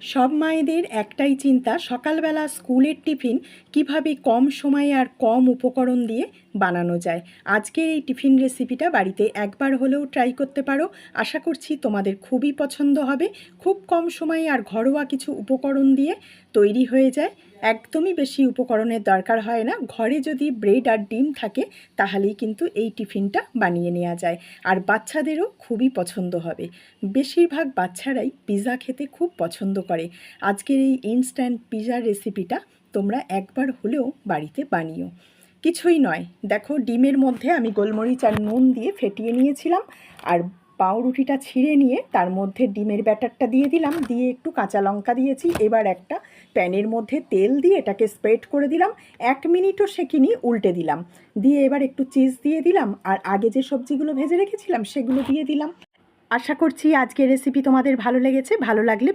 সব মায়েদের একটাই চিন্তা, সকালবেলা স্কুলের টিফিন কিভাবে কম সময়ে আর কম উপকরণ দিয়ে বানানো যায়। আজকের এই টিফিন রেসিপিটা বাড়িতে একবার হলেও ট্রাই করতে পারো। আশা করছি তোমাদের খুবই পছন্দ হবে। খুব কম সময়ে আর ঘরোয়া কিছু উপকরণ দিয়ে তৈরি হয়ে যায়। একদমই বেশি উপকরণের দরকার হয় না। ঘরে যদি ব্রেড আর ডিম থাকে তাহলেই কিন্তু এই টিফিনটা বানিয়ে নেওয়া যায়। আর বাচ্চাদেরও খুবই পছন্দ হবে। বেশিরভাগ বাচ্চারাই পিৎজা খেতে খুব পছন্দ করে। আজকের এই ইনস্ট্যান্ট পিৎজার রেসিপিটা তোমরা একবার হলেও বাড়িতে বানিও। কিছুই নয়, দেখো ডিমের মধ্যে আমি গোলমরিচ আর নুন দিয়ে ফেটিয়ে নিয়েছিলাম, আর পাউরুটিটা ছিঁড়ে নিয়ে তার মধ্যে ডিমের ব্যাটারটা দিয়ে দিলাম, দিয়ে একটু কাঁচা লঙ্কা দিয়েছি। এবার একটা প্যানের মধ্যে তেল দিয়ে এটাকে স্প্রেড করে দিলাম, 1 মিনিটও সেঁকিনি, উল্টে দিলাম, দিয়ে এবার একটু চিজ দিয়ে দিলাম, আর আগে যে সবজিগুলো ভেজে রেখেছিলাম সেগুলো দিয়ে দিলাম। আশা করছি আজকের রেসিপি তোমাদের ভালো লেগেছে। ভালো লাগলে